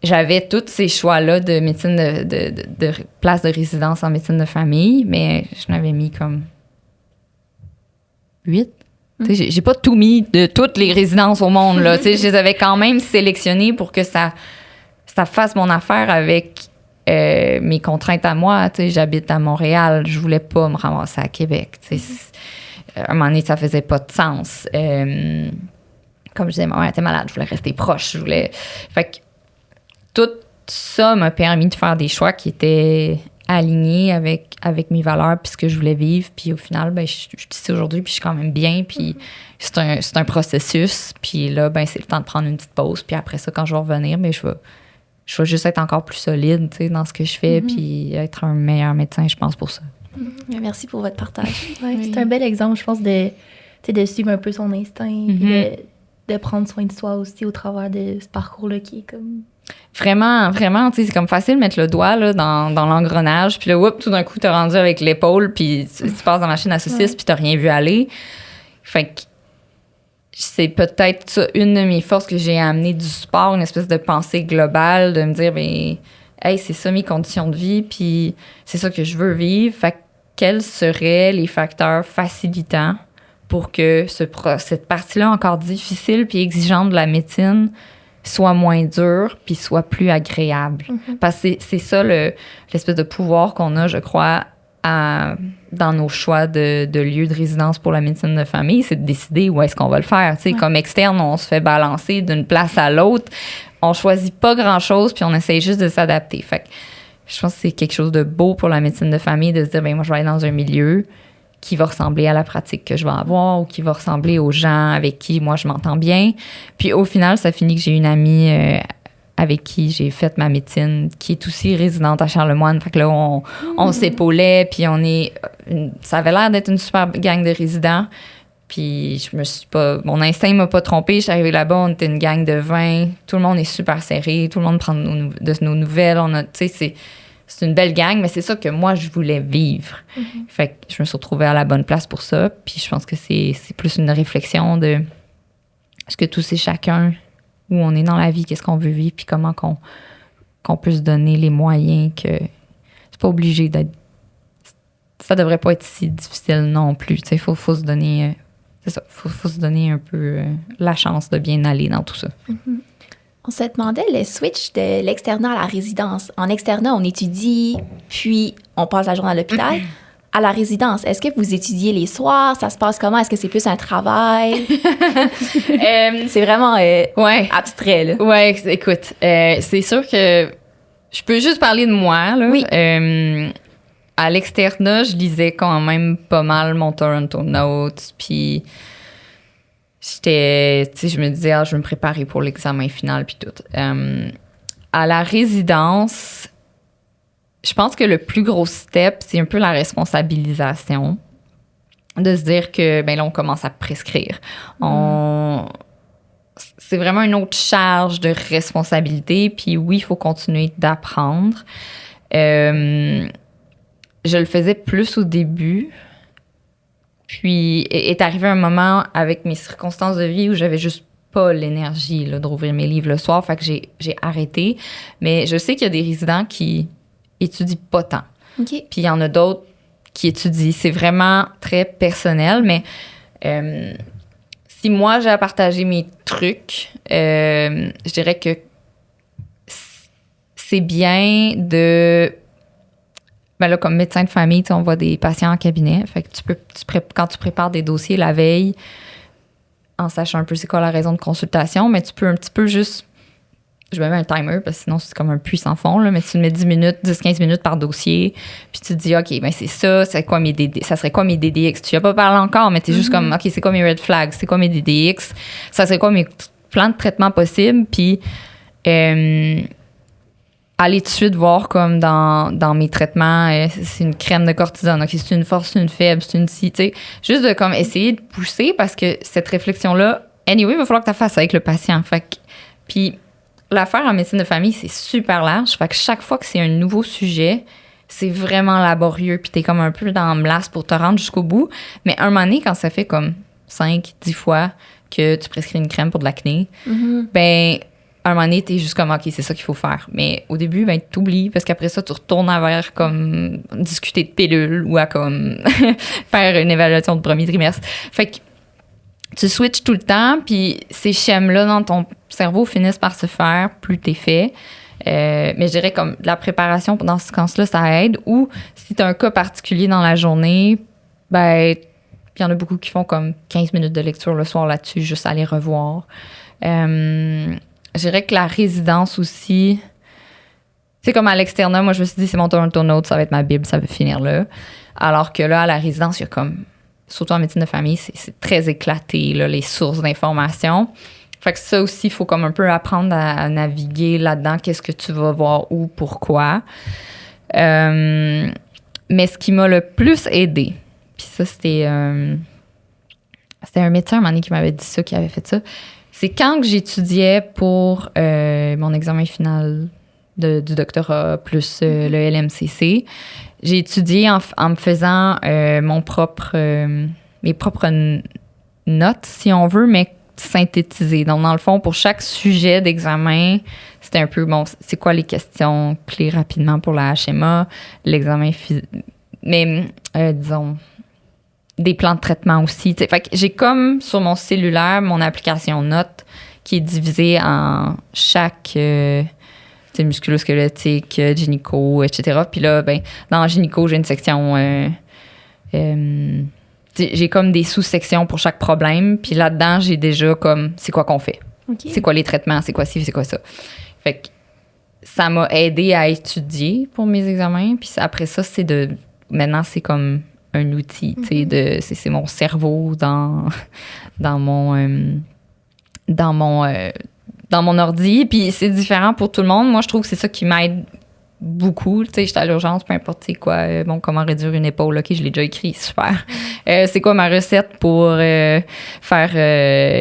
S4: j'avais tous ces choix-là de médecine de place de résidence en médecine de famille, mais je n'avais mis comme 8. Tu sais, j'ai pas tout mis de toutes les résidences au monde, là. Tu sais, je les avais quand même sélectionnées pour que ça fasse mon affaire avec mes contraintes à moi. Tu sais, j'habite à Montréal, je voulais pas me ramasser à Québec. Tu sais, à un moment donné, ça faisait pas de sens. Comme je disais, ma mère était malade, je voulais rester proche. Fait que tout ça m'a permis de faire des choix qui étaient alignés avec mes valeurs puis ce que je voulais vivre. Puis au final, ben, je suis ici aujourd'hui puis je suis quand même bien. Puis c'est un processus. Puis là, ben, c'est le temps de prendre une petite pause. Puis après ça, quand je vais revenir, ben, je vais juste être encore plus solide, tu sais, dans ce que je fais puis être un meilleur médecin, je pense, pour ça.
S3: Merci pour votre partage.
S1: C'est un bel exemple, je pense, de suivre un peu son instinct puis de prendre soin de soi aussi au travers de ce parcours-là qui est comme...
S4: Vraiment, vraiment, tu sais, c'est comme facile de mettre le doigt là, dans l'engrenage, puis là, tout d'un coup, t'es rendu avec l'épaule, puis tu passes dans la machine à saucisse, puis t'as rien vu aller. Fait que c'est peut-être ça, une de mes forces que j'ai amené du sport, une espèce de pensée globale, de me dire, ben, hey, c'est ça mes conditions de vie, puis c'est ça que je veux vivre. Fait que quels seraient les facteurs facilitants pour que cette partie-là encore difficile puis exigeante de la médecine soit moins dure puis soit plus agréable. Parce que c'est ça l'espèce de pouvoir qu'on a, je crois, dans nos choix de lieu de résidence pour la médecine de famille, c'est de décider où est-ce qu'on va le faire. Tu sais, comme externe, on se fait balancer d'une place à l'autre. On choisit pas grand-chose puis on essaye juste de s'adapter. Fait que je pense que c'est quelque chose de beau pour la médecine de famille de se dire, ben moi, je vais aller dans un milieu qui va ressembler à la pratique que je vais avoir ou qui va ressembler aux gens avec qui moi je m'entends bien. Puis au final, ça finit que j'ai une amie avec qui j'ai fait ma médecine qui est aussi résidente à Charlemagne. Fait que là, on s'épaulait, puis ça avait l'air d'être une super gang de résidents. Puis mon instinct m'a pas trompé. Je suis arrivée là-bas, on était une gang de 20. Tout le monde est super serré, tout le monde prend de nos nouvelles. Tu sais, c'est une belle gang, mais c'est ça que moi, je voulais vivre. Fait que je me suis retrouvée à la bonne place pour ça. Puis je pense que c'est plus une réflexion de est-ce que tous et chacun où on est dans la vie, qu'est-ce qu'on veut vivre, puis comment qu'on peut se donner les moyens que c'est pas obligé d'être... Ça devrait pas être si difficile non plus. Il faut se donner... c'est ça, faut se donner un peu la chance de bien aller dans tout ça.
S3: Mm-hmm. On se demandait le switch de l'externat à la résidence. En externat, on étudie, puis on passe la journée à l'hôpital. À la résidence, est-ce que vous étudiez les soirs? Ça se passe comment? Est-ce que c'est plus un travail? C'est vraiment abstrait, là.
S4: Ouais, écoute, c'est sûr que je peux juste parler de moi, là.
S3: Oui.
S4: À l'externat, je lisais quand même pas mal mon Toronto Notes, puis je me disais, je vais me préparer pour l'examen final, puis tout. À la résidence, je pense que le plus gros step, c'est un peu la responsabilisation. De se dire que, ben là, on commence à prescrire. C'est vraiment une autre charge de responsabilité, puis oui, il faut continuer d'apprendre. Je le faisais plus au début. Puis est arrivé un moment avec mes circonstances de vie où j'avais juste pas l'énergie là, de rouvrir mes livres le soir. Fait que j'ai arrêté. Mais je sais qu'il y a des résidents qui étudient pas tant.
S3: Okay.
S4: Puis il y en a d'autres qui étudient. C'est vraiment très personnel. Mais si moi, j'ai à partager mes trucs, je dirais que c'est bien de... Ben là, comme médecin de famille, on voit des patients en cabinet. Fait que quand tu prépares des dossiers la veille, en sachant un peu c'est quoi la raison de consultation, mais tu peux un petit peu juste... Je me mets un timer, parce que sinon, c'est comme un puits sans fond, là, mais tu mets 10-15 minutes par dossier, puis tu te dis, OK, ben c'est ça, ça serait quoi mes DDX? Tu n'y as pas parlé encore, mais tu es juste comme, OK, c'est quoi mes red flags? C'est quoi mes DDX? Ça serait quoi mes plans de traitement possibles? Puis... aller tout de suite voir comme dans mes traitements, c'est une crème de cortisone, ok, c'est une force, c'est une faible, c'est une si, tu sais, juste de comme essayer de pousser parce que cette réflexion-là, anyway, il va falloir que tu la fasses avec le patient. Fait que, puis l'affaire en médecine de famille, c'est super large. Fait que chaque fois que c'est un nouveau sujet, c'est vraiment laborieux, puis t'es comme un peu dans le blast pour te rendre jusqu'au bout. Mais un moment donné, quand ça fait comme 5-10 fois que tu prescris une crème pour de l'acné, ben... à un moment donné, t'es juste comme, OK, c'est ça qu'il faut faire. Mais au début, ben, t'oublies, parce qu'après ça, tu retournes vers, comme, discuter de pilules ou à, comme, faire une évaluation de premier trimestre. Fait que tu switches tout le temps, puis ces schèmes-là dans ton cerveau finissent par se faire, plus t'es fait. Mais je dirais, comme, la préparation dans ce sens-là, ça aide. Ou si t'as un cas particulier dans la journée, ben, il y en a beaucoup qui font, comme, 15 minutes de lecture le soir là-dessus, juste à les revoir. Je dirais que la résidence aussi, c'est comme à l'externat, moi je me suis dit c'est mon Toronto Notes, ça va être ma Bible, ça va finir là. Alors que là, à la résidence, il y a comme, surtout en médecine de famille, c'est très éclaté, là, les sources d'informations. Fait que ça aussi, il faut comme un peu apprendre à naviguer là-dedans, qu'est-ce que tu vas voir où, pourquoi. Mais ce qui m'a le plus aidé, puis ça c'était un médecin un moment donné qui m'avait dit ça, qui avait fait ça. C'est quand que j'étudiais pour mon examen final du doctorat plus le LMCC, j'ai étudié en me faisant mes propres notes, si on veut, mais synthétisées. Donc, dans le fond, pour chaque sujet d'examen, c'était un peu, bon, c'est quoi les questions clés rapidement pour la HMA, l'examen mais disons... des plans de traitement aussi. T'sais. Fait que j'ai comme sur mon cellulaire mon application Notes qui est divisée en chaque musculo-squelettique, gynéco, etc. Puis là, ben, dans gynéco, j'ai une section... j'ai comme des sous-sections pour chaque problème. Puis là-dedans, j'ai déjà comme c'est quoi qu'on fait. Okay. C'est quoi les traitements, c'est quoi ci, c'est quoi ça. Fait que ça m'a aidé à étudier pour mes examens. Puis après ça, maintenant, c'est comme... un outil, tu sais, c'est mon cerveau dans mon ordi, puis c'est différent pour tout le monde. Moi, je trouve que c'est ça qui m'aide beaucoup, tu sais, j'étais à l'urgence, peu importe c'est quoi, comment réduire une épaule, ok, je l'ai déjà écrit, super. C'est quoi ma recette pour faire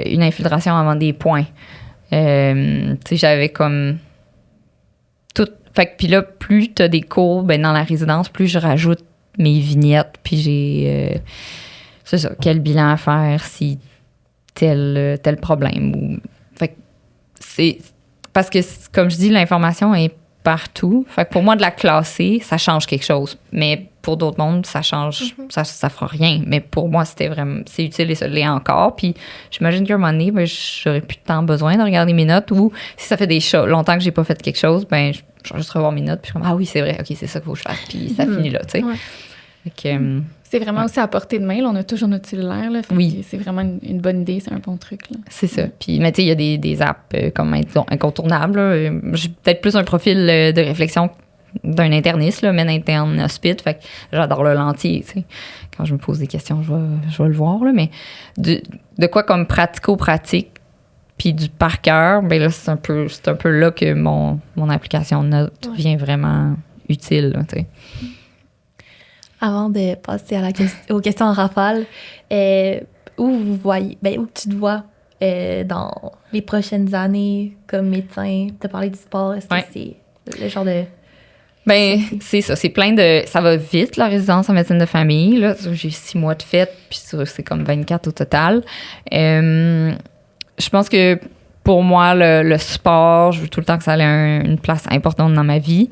S4: une infiltration avant des points? Tu sais, j'avais comme tout, fait que puis là, plus t'as des cours, ben dans la résidence, plus je rajoute mes vignettes, puis j'ai... c'est ça, quel bilan à faire si tel problème. Fait que c'est parce que, comme je dis, l'information est partout. Fait que pour moi, de la classer, ça change quelque chose. Mais pour d'autres mondes, ça change, ça fera rien. Mais pour moi, c'est utile et ça l'est encore. Puis j'imagine qu'à un moment donné, ben, j'aurais plus tant besoin de regarder mes notes, ou si ça fait longtemps que j'ai pas fait quelque chose, ben, je vais juste revoir mes notes, puis je suis comme, ah oui, c'est vrai, OK, c'est ça qu'il faut que je fasse. Puis ça finit là, tu sais.
S2: Ouais.
S4: Fait que,
S2: c'est vraiment aussi à portée de main. Là, on a toujours notre cellulaire. Là, fait
S4: Oui.
S2: que c'est vraiment une bonne idée. C'est un bon truc. Là.
S4: C'est ça. Puis, mais tu sais, il y a des apps comme incontournables. Là. J'ai peut-être plus un profil de réflexion d'un interniste, là, mais interne hospice. Fait que j'adore le lentier, tu sais. Quand je me pose des questions, je vais le voir, là. Mais de quoi comme pratico-pratique, puis du par cœur, ben là, c'est un peu là que mon application Note vient vraiment utile, là, tu sais.
S1: Avant de passer aux questions en rafale, où vous voyez, où tu te vois dans les prochaines années comme médecin? Tu as parlé du sport, est-ce que c'est le genre de...
S4: Ben, c'est ça, c'est plein de... Ça va vite, la résidence en médecine de famille, là. J'ai 6 mois de fête, puis c'est comme 24 au total. Je pense que pour moi, le sport, je veux tout le temps que ça ait une place importante dans ma vie.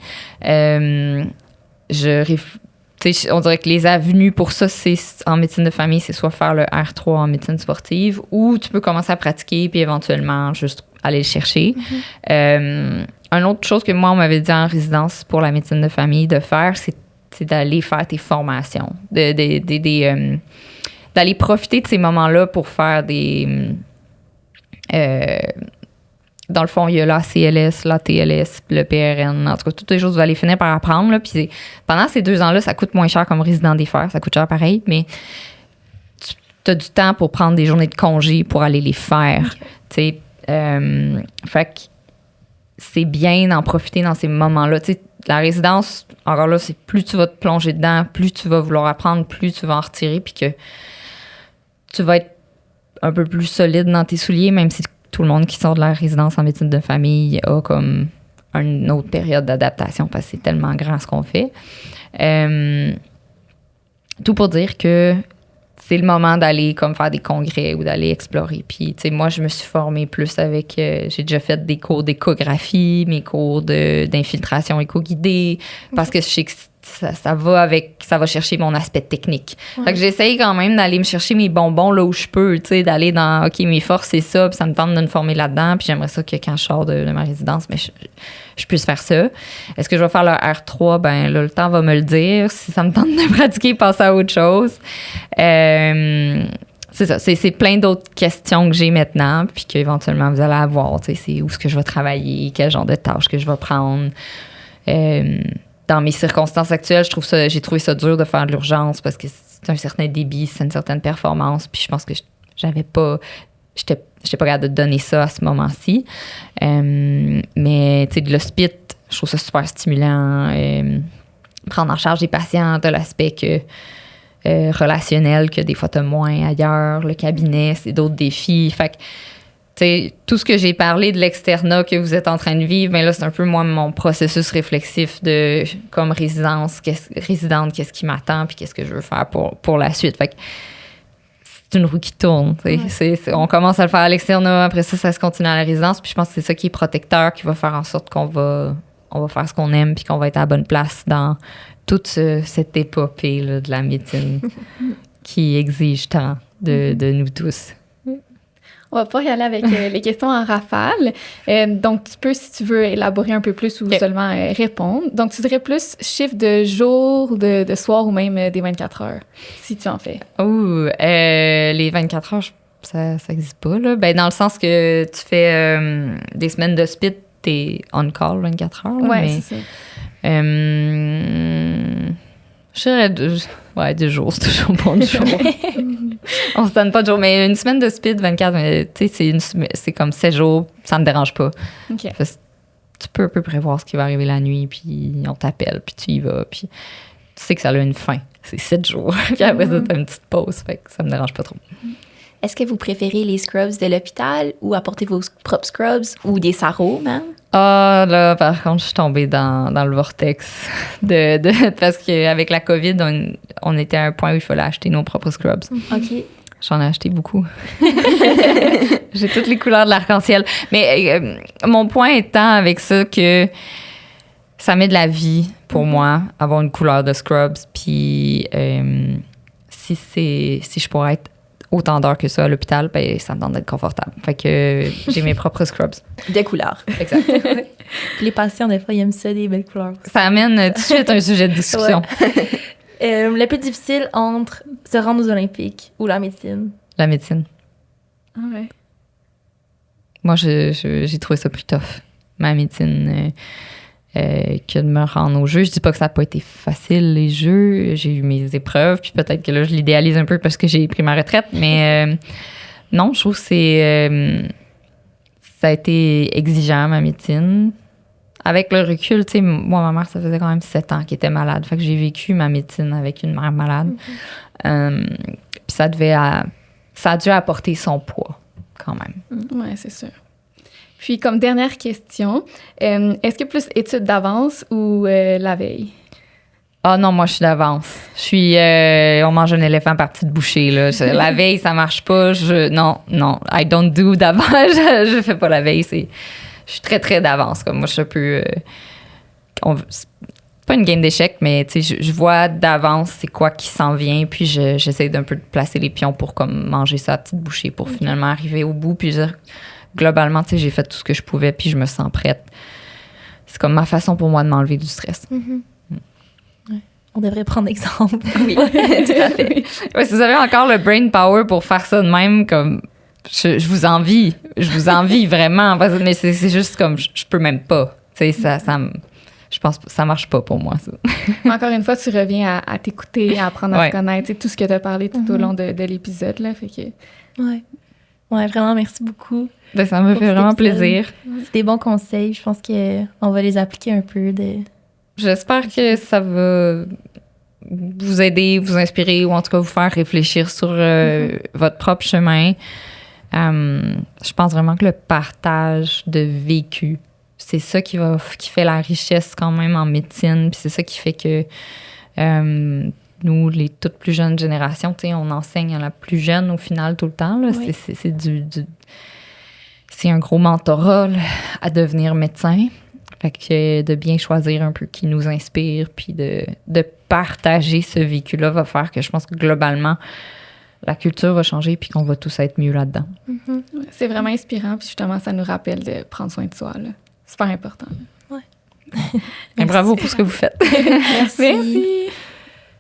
S4: On dirait que les avenues pour ça, c'est en médecine de famille, c'est soit faire le R3 en médecine sportive, ou tu peux commencer à pratiquer puis éventuellement juste aller le chercher. Une autre chose que moi, on m'avait dit en résidence pour la médecine de famille de faire, c'est d'aller faire tes formations, d'aller profiter de ces moments-là pour faire des... dans le fond, il y a l'ACLS, l'ATLS, le PRN. En tout cas, toutes les choses, vous allez finir par apprendre. Là, puis pendant ces 2 ans-là, ça coûte moins cher comme résident des fers. Ça coûte cher pareil, mais tu as du temps pour prendre des journées de congé pour aller les faire. Okay. Fait que c'est bien d'en profiter dans ces moments-là. T'sais, la résidence, encore là, c'est plus tu vas te plonger dedans, plus tu vas vouloir apprendre, plus tu vas en retirer, puis que tu vas être un peu plus solide dans tes souliers, même si tout le monde qui sort de la résidence en médecine de famille a comme une autre période d'adaptation parce que c'est tellement grand ce qu'on fait. Tout pour dire que c'est le moment d'aller comme faire des congrès ou d'aller explorer. Puis, tu sais, moi, je me suis formée plus avec... j'ai déjà fait des cours d'échographie, mes cours d'infiltration éco-guidée, parce que je sais que ça va chercher mon aspect technique. Ouais. Fait que j'essaye quand même d'aller me chercher mes bonbons là où je peux, tu sais, d'aller dans, OK, mes forces, c'est ça, puis ça me tente de me former là-dedans, puis j'aimerais ça que quand je sors de ma résidence, mais je puisse faire ça. Est-ce que je vais faire le R3? Ben là, le temps va me le dire. Si ça me tente de pratiquer, passer à autre chose. C'est ça, c'est plein d'autres questions que j'ai maintenant, puis qu'éventuellement, vous allez avoir, tu sais, c'est où est-ce que je vais travailler, quel genre de tâches que je vais prendre. Dans mes circonstances actuelles, j'ai trouvé ça dur de faire de l'urgence parce que c'est un certain débit, c'est une certaine performance. Puis je pense que j'étais pas capable de donner ça à ce moment-ci. Mais tu sais, de l'hospice, je trouve ça super stimulant. Prendre en charge des patients, de l'aspect relationnel que des fois t'as moins ailleurs. Le cabinet, c'est d'autres défis. Fait que t'sais, tout ce que j'ai parlé de l'externat que vous êtes en train de vivre, ben là, c'est un peu moi mon processus réflexif de comme résidente, qu'est-ce qui m'attend puis qu'est-ce que je veux faire pour la suite. Fait que c'est une roue qui tourne. On commence à le faire à l'externat, après ça se continue à la résidence. Puis je pense que c'est ça qui est protecteur, qui va faire en sorte qu'on va faire ce qu'on aime puis qu'on va être à la bonne place dans toute cette épopée là, de la médecine qui exige tant de nous tous.
S2: On va pouvoir y aller avec les questions en rafale. Donc, tu peux, si tu veux, élaborer un peu plus ou seulement répondre. Donc, tu dirais plus chiffre de jour, de soir ou même des 24 heures, si tu en fais.
S4: Les 24 heures, ça n'existe pas, là. Ben, dans le sens que tu fais des semaines d'hospice, t'es on-call 24 heures.
S2: Oui, c'est ça.
S4: Je dirais 2 jours, c'est toujours bon de jour. On se donne pas de jour, mais une semaine de speed 24, tu sais, c'est comme 7 jours, ça me dérange pas.
S2: Okay.
S4: Tu peux un peu prévoir ce qui va arriver la nuit, puis on t'appelle, puis tu y vas, puis tu sais que ça a une fin. C'est 7 jours, puis après ça, t'as une petite pause, fait que ça me dérange pas trop.
S3: Est-ce que vous préférez les scrubs de l'hôpital ou apporter vos propres scrubs ou des sarraux, même?
S4: Ah, là, par contre, je suis tombée dans le vortex parce qu'avec la COVID, on était à un point où il fallait acheter nos propres scrubs.
S3: OK.
S4: J'en ai acheté beaucoup. J'ai toutes les couleurs de l'arc-en-ciel. Mais mon point étant avec ça que ça met de la vie pour moi, avoir une couleur de scrubs. Puis si je pourrais être autant d'heures que ça à l'hôpital, ben, ça me tente d'être confortable. Fait que j'ai mes propres scrubs.
S3: De couleurs.
S4: Exact.
S1: Les patients, des fois, ils aiment ça, des belles couleurs.
S4: Ça amène tout de suite un sujet de discussion.
S1: Le plus difficile entre se rendre aux Olympiques ou la médecine?
S4: La médecine.
S2: Ah ouais.
S4: Moi, j'ai trouvé ça plus tough, ma médecine, que de me rendre aux Jeux. Je dis pas que ça n'a pas été facile, les Jeux. J'ai eu mes épreuves, puis peut-être que là, je l'idéalise un peu parce que j'ai pris ma retraite. Mais non, je trouve que ça a été exigeant, ma médecine. Avec le recul, tu sais, moi, ma mère, ça faisait quand même 7 ans qu'elle était malade. Fait que j'ai vécu ma médecine avec une mère malade. Puis ça a dû apporter son poids, quand même.
S2: Oui, c'est sûr. Puis, comme dernière question, est-ce que plus études d'avance ou la veille?
S4: Ah non, moi, je suis d'avance. On mange un éléphant par petite bouchée, là. La veille, ça marche pas. Non, I don't do d'avance. Je fais pas la veille. Je suis très, très d'avance. Comme moi, je suis un peu... c'est pas une game d'échecs, mais tu sais, je vois d'avance c'est quoi qui s'en vient, puis j'essaie d'un peu de placer les pions pour comme manger ça à petite bouchée pour finalement arriver au bout, puis dire, globalement, tu sais, j'ai fait tout ce que je pouvais, puis je me sens prête. C'est comme ma façon pour moi de m'enlever du stress.
S1: Ouais. On devrait prendre exemple.
S3: Oui, tout à fait.
S4: Ouais, si vous avez encore le brain power pour faire ça de même, comme... Je vous envie. Je vous envie vraiment. Mais c'est juste comme, je peux même pas. Tu sais, je pense que ça marche pas pour moi, ça.
S2: Encore une fois, tu reviens à t'écouter, à apprendre à te connaître. Tu sais, tout ce que tu as parlé tout au long de l'épisode, là. Fait que...
S1: Ouais, vraiment, merci beaucoup.
S4: Ben, ça me fait vraiment plaisir.
S1: C'est des bons conseils. Je pense qu'on va les appliquer un peu.
S4: J'espère que ça va vous aider, vous inspirer ou en tout cas vous faire réfléchir sur votre propre chemin. Je pense vraiment que le partage de vécu, c'est ça qui fait la richesse quand même en médecine. Puis c'est ça qui fait que nous, les toutes plus jeunes générations, on enseigne à la plus jeune au final tout le temps. Là. Oui. C'est un gros mentorat là, à devenir médecin. Fait que de bien choisir un peu qui nous inspire, puis de partager ce vécu-là va faire que je pense que globalement, la culture va changer puis qu'on va tous être mieux là-dedans.
S2: Mm-hmm. C'est vraiment inspirant. Puis justement, ça nous rappelle de prendre soin de soi. Là. Super important.
S1: Ouais.
S4: Bravo pour ce que vous faites.
S1: Merci.